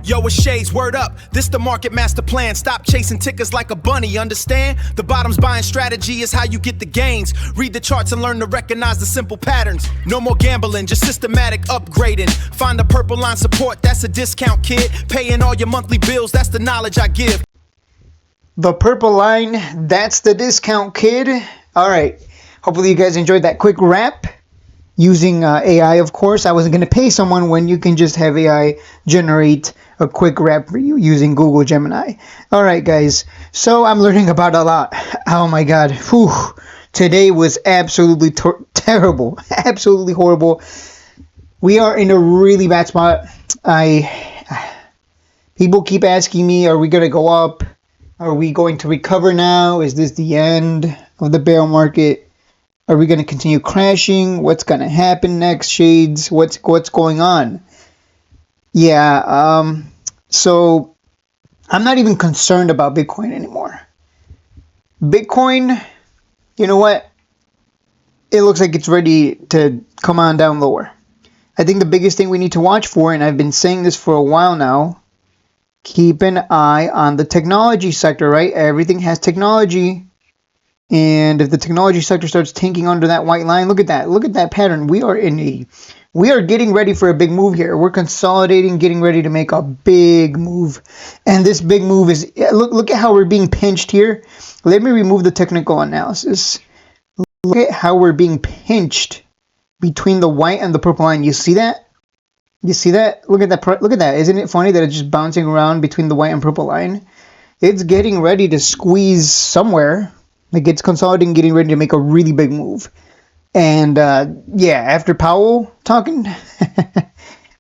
Yo, it's Shades, word up. This the market master plan. Stop chasing tickers like a bunny, understand? The bottom's buying strategy is how you get the gains. Read the charts and learn to recognize the simple patterns. No more gambling, just systematic upgrading. Find the purple line support, that's a discount, kid. Paying all your monthly bills, that's the knowledge I give. The purple line, that's the discount, kid. All right. Hopefully you guys enjoyed that quick wrap. Using AI, of course. I wasn't going to pay someone when you can just have AI generate a quick wrap for you using Google Gemini. All right, guys. So I'm learning about a lot. Oh my God. Whew. Today was absolutely terrible. Absolutely horrible. We are in a really bad spot. People keep asking me, are we going to go up? Are we going to recover now? Is this the end of the bear market? Are we going to continue crashing? What's going to happen next, Shades? What's going on? Yeah, so I'm not even concerned about Bitcoin anymore. Bitcoin, you know what? It looks like it's ready to come on down lower. I think the biggest thing we need to watch for, and I've been saying this for a while now, keep an eye on the technology sector, right? Everything has technology. And if the technology sector starts tanking under that white line, look at that. Look at that pattern. We are getting ready for a big move here. We're consolidating, getting ready to make a big move. And this big move is, look at how we're being pinched here. Let me remove the technical analysis. Look at how we're being pinched between the white and the purple line. You see that? You see that? Look at that. Look at that. Isn't it funny that it's just bouncing around between the white and purple line? It's getting ready to squeeze somewhere. Like it's consolidating, getting ready to make a really big move. And yeah, after Powell talking,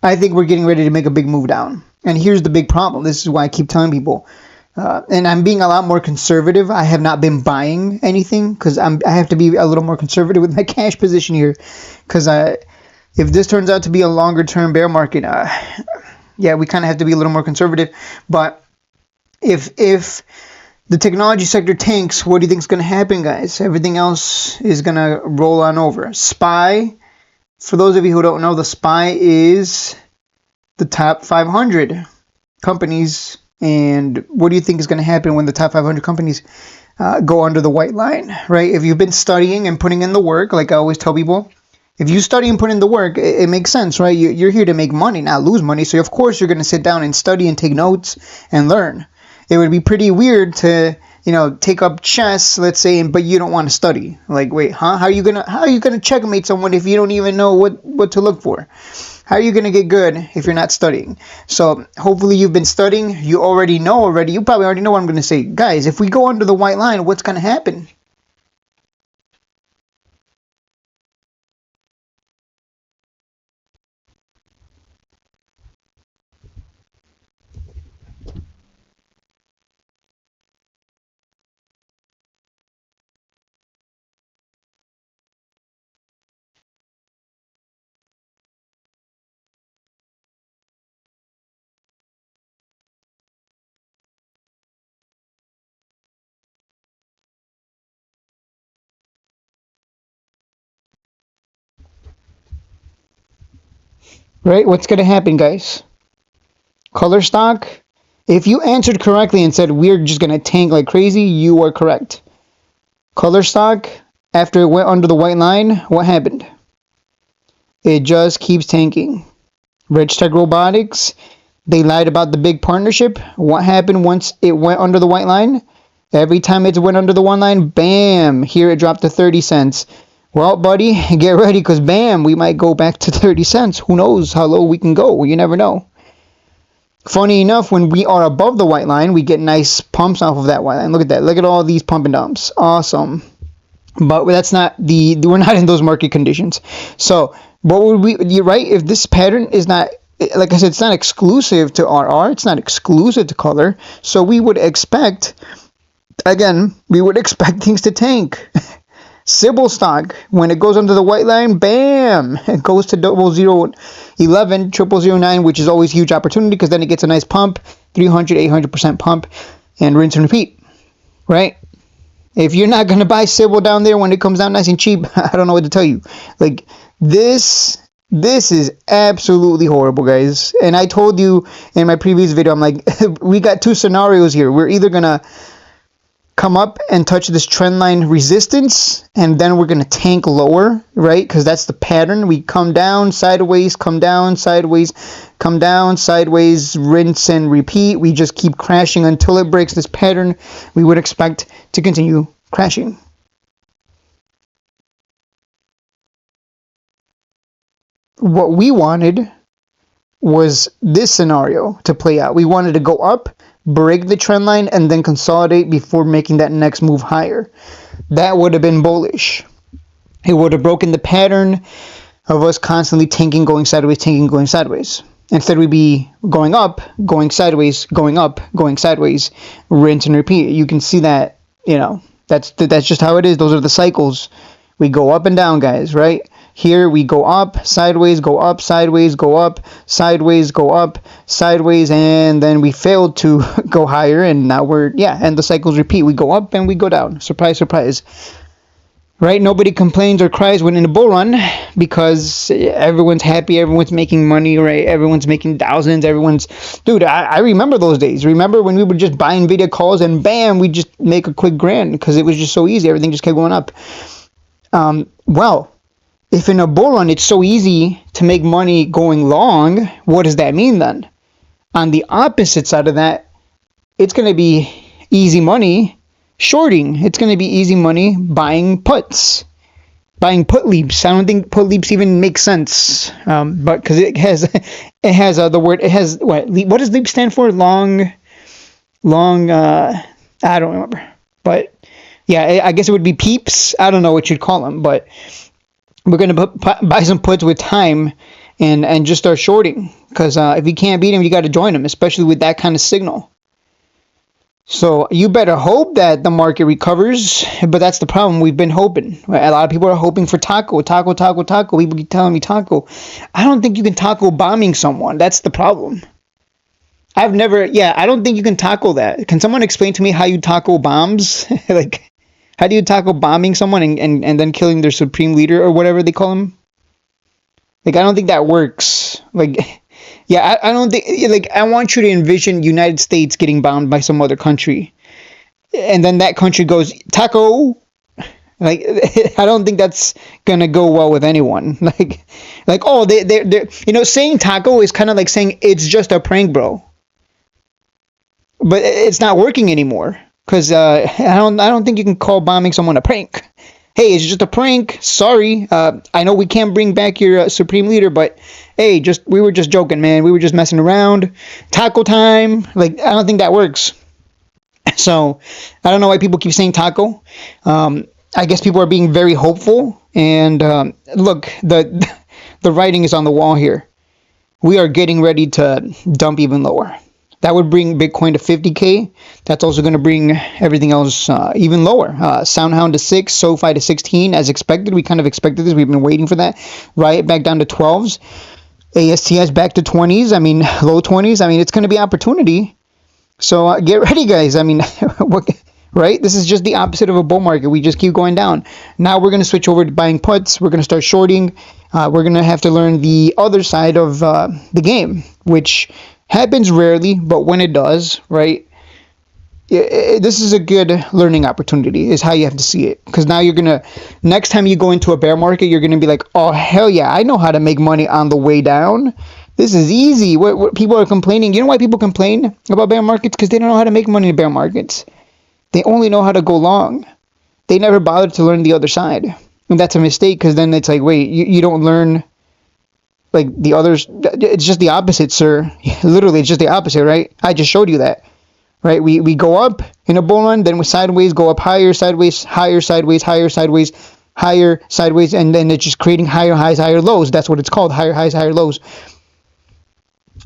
I think we're getting ready to make a big move down. And here's the big problem. This is why I keep telling people. And I'm being a lot more conservative. I have not been buying anything because I have to be a little more conservative with my cash position here. Because if this turns out to be a longer term bear market, yeah, we kind of have to be a little more conservative. But if the technology sector tanks, what do you think is going to happen, guys? Everything else is going to roll on over. SPY, for those of you who don't know, the SPY is the top 500 companies. And what do you think is going to happen when the top 500 companies go under the white line, right? If you've been studying and putting in the work, like I always tell people, if you study and put in the work, it makes sense, right? You're here to make money, not lose money. So, of course, you're going to sit down and study and take notes and learn. It would be pretty weird to, take up chess, let's say, but you don't want to study. Like, wait, huh? How are you gonna checkmate someone if you don't even know what to look for? How are you gonna get good if you're not studying? So hopefully you've been studying. You already know already. You probably already know what I'm gonna say, guys. If we go under the white line, what's gonna happen? Right? What's going to happen, guys? Color stock, if you answered correctly and said we're just going to tank like crazy, you are correct. Color stock, after it went under the white line, what happened? It just keeps tanking. Rich Tech Robotics, they lied about the big partnership. What happened once it went under the white line? Every time it went under the one line, bam, here it dropped to 30 cents. Well, buddy, get ready because, bam, we might go back to 30 cents. Who knows how low we can go? You never know. Funny enough, when we are above the white line, we get nice pumps off of that white line. Look at that. Look at all these pump and dumps. Awesome. But we're not in those market conditions. So, what would you're right, if this pattern is not, like I said, it's not exclusive to RR, it's not exclusive to color. So, we would expect things to tank. Sybil stock, when it goes under the white line, bam, it goes to 0011, 0009, which is always huge opportunity because then it gets a nice pump, 300, 800% pump, and rinse and repeat, right? If you're not going to buy Sybil down there when it comes down nice and cheap, I don't know what to tell you. Like, this This is absolutely horrible, guys. And I told you in my previous video, I'm like, we got two scenarios here. We're either going to come up and touch this trend line resistance, and then we're going to tank lower, right? Because that's the pattern. We come down, sideways, come down, sideways, come down, sideways, rinse and repeat. We just keep crashing until it breaks this pattern. We would expect to continue crashing. What we wanted was this scenario to play out. We wanted to go up, break the trend line, and then consolidate before making that next move higher. That would have been bullish. It would have broken the pattern of us constantly tanking, going sideways, tanking, going sideways. Instead, we'd be going up, going sideways, going up, going sideways, rinse and repeat. You can see that, that's just how it is. Those are the cycles. We go up and down, guys, right? Here we go up, sideways, go up, sideways, go up, sideways, go up, sideways, and then we failed to go higher, and now and the cycles repeat. We go up and we go down. Surprise, surprise. Right? Nobody complains or cries when in a bull run because everyone's happy, everyone's making money, right? Everyone's making thousands, Dude, I remember those days. Remember when we were just buying video calls and bam, we just make a quick grand because it was just so easy. Everything just kept going up. Well, if in a bull run it's so easy to make money going long, what does that mean then? On the opposite side of that, it's going to be easy money shorting. It's going to be easy money buying puts, buying put leaps. I don't think put leaps even make sense, but because it has the word. It has what does leap stand for? Long. I don't remember, but yeah, I guess it would be peeps. I don't know what you'd call them, but we're going to buy some puts with time and just start shorting. Because if you can't beat them, you got to join them, especially with that kind of signal. So you better hope that the market recovers. But that's the problem. We've been hoping. A lot of people are hoping for taco. People keep telling me taco. I don't think you can taco bombing someone. That's the problem. I don't think you can taco that. Can someone explain to me how you taco bombs? Like, how do you tackle bombing someone and then killing their supreme leader or whatever they call him? Like, I don't think that works. Like, yeah, I don't think, like, I want you to envision United States getting bombed by some other country. And then that country goes, taco. Like, I don't think that's going to go well with anyone. Like, oh, they're saying taco is kind of like saying it's just a prank, bro. But it's not working anymore. Because I don't think you can call bombing someone a prank. Hey, it's just a prank. Sorry. I know we can't bring back your supreme leader, but hey, we were just joking, man. We were just messing around. Taco time. Like, I don't think that works. So, I don't know why people keep saying taco. I guess people are being very hopeful. And look, the writing is on the wall here. We are getting ready to dump even lower. That would bring Bitcoin to 50K. That's also going to bring everything else even lower. Soundhound to 6, SoFi to 16, as expected. We kind of expected this. We've been waiting for that. Riot back down to 12s. ASTS back to 20s. I mean, low 20s. I mean, it's going to be opportunity. So get ready, guys. I mean, right? This is just the opposite of a bull market. We just keep going down. Now we're going to switch over to buying puts. We're going to start shorting. We're going to have to learn the other side of the game, which happens rarely, but when it does, right, this is a good learning opportunity is how you have to see it. Because now next time you go into a bear market, you're going to be like, oh, hell yeah, I know how to make money on the way down. This is easy. What people are complaining. You know why people complain about bear markets? Because they don't know how to make money in bear markets. They only know how to go long. They never bothered to learn the other side. And that's a mistake, because then it's like, wait, you don't learn like the others. It's just the opposite, sir. Literally, it's just the opposite, right? I just showed you that, right? We go up in a bull run, then we sideways, go up higher, sideways, higher, sideways, higher, sideways, higher, sideways, and then it's just creating higher highs, higher lows. That's what it's called, higher highs, higher lows.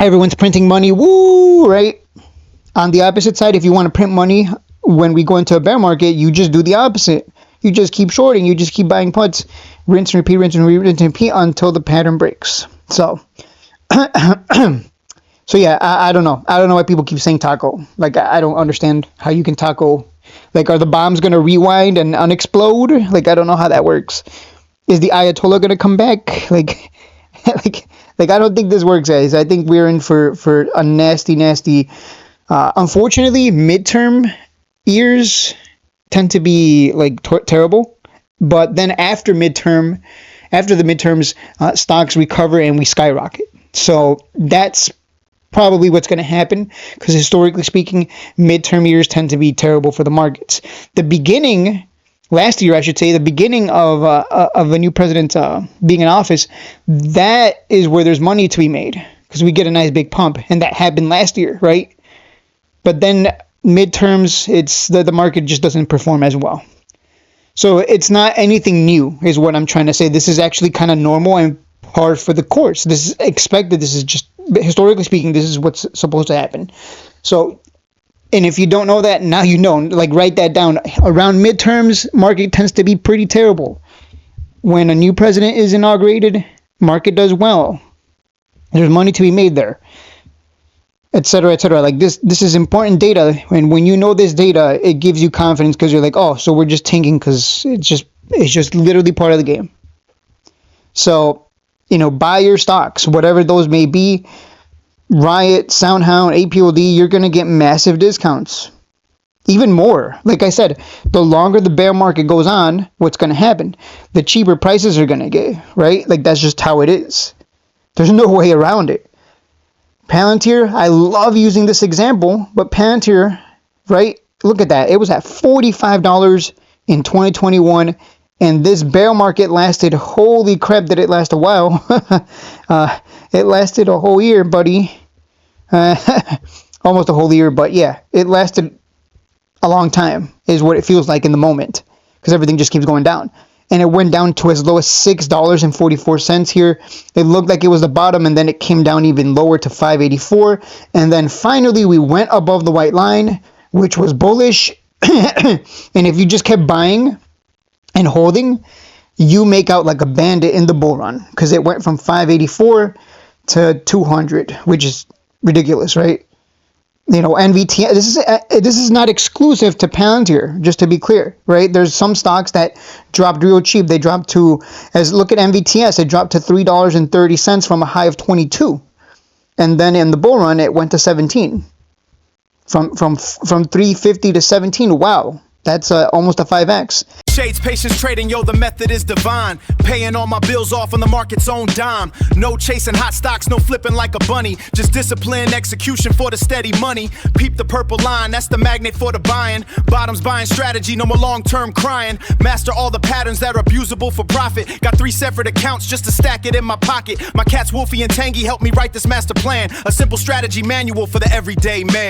Everyone's printing money, woo, right? On the opposite side, if you want to print money when we go into a bear market, you just do the opposite. You just keep shorting. You just keep buying puts. Rinse and repeat, rinse and repeat, rinse and repeat until the pattern breaks. So, so yeah, I don't know. I don't know why people keep saying taco. Like, I don't understand how you can taco. Like, are the bombs going to rewind and unexplode? Like, I don't know how that works. Is the Ayatollah going to come back? Like, like I don't think this works, guys. I think we're in for a nasty. Unfortunately, midterm years tend to be like terrible, but then after the midterms, stocks recover and we skyrocket. So that's probably what's going to happen, because historically speaking, midterm years tend to be terrible for the markets. Last year, I should say, the beginning of a new president being in office, that is where there's money to be made, because we get a nice big pump, and that happened last year, right? But then midterms, it's the market just doesn't perform as well. So it's not anything new, is what I'm trying to say. This is actually kind of normal and par for the course. This is expected. This is just, historically speaking, this is what's supposed to happen. So, and if you don't know that, now you know. Like, write that down. Around midterms, market tends to be pretty terrible. When a new president is inaugurated, market does well. There's money to be made there, etc., etc. Like, this is important data, and when you know this data, it gives you confidence, because you're like, oh, so we're just tanking because it's just literally part of the game. So, buy your stocks, whatever those may be. Riot, Soundhound, APOD, you're going to get massive discounts. Even more. Like I said, the longer the bear market goes on, what's going to happen? The cheaper prices are going to get, right? Like, that's just how it is. There's no way around it. Palantir, I love using this example, but Palantir, right? Look at that. It was at $45 in 2021, and this bear market lasted, holy crap, did it last a while. It lasted a whole year, buddy. Almost a whole year, but yeah, it lasted a long time, is what it feels like in the moment, because everything just keeps going down. And it went down to as low as $6.44 here. It looked like it was the bottom, and then it came down even lower to $5.84. And then finally we went above the white line, which was bullish. And if you just kept buying and holding, you make out like a bandit in the bull run, because it went from 584 to 200, which is ridiculous, right? NVT, this is not exclusive to Palantir, just to be clear, right? There's some stocks that dropped real cheap. They dropped to, look at NVTS, it dropped to $3.30 from a high of 22. And then in the bull run, it went to 17. From 350 to 17. Wow. That's almost a 5x. Shades, patience, trading, yo, the method is divine. Paying all my bills off on the market's own dime. No chasing hot stocks, no flipping like a bunny. Just discipline, execution for the steady money. Peep the purple line, that's the magnet for the buying. Bottoms buying strategy, no more long-term crying. Master all the patterns that are abusable for profit. Got 3 separate accounts just to stack it in my pocket. My cats Wolfie and Tangy helped me write this master plan. A simple strategy manual for the everyday man.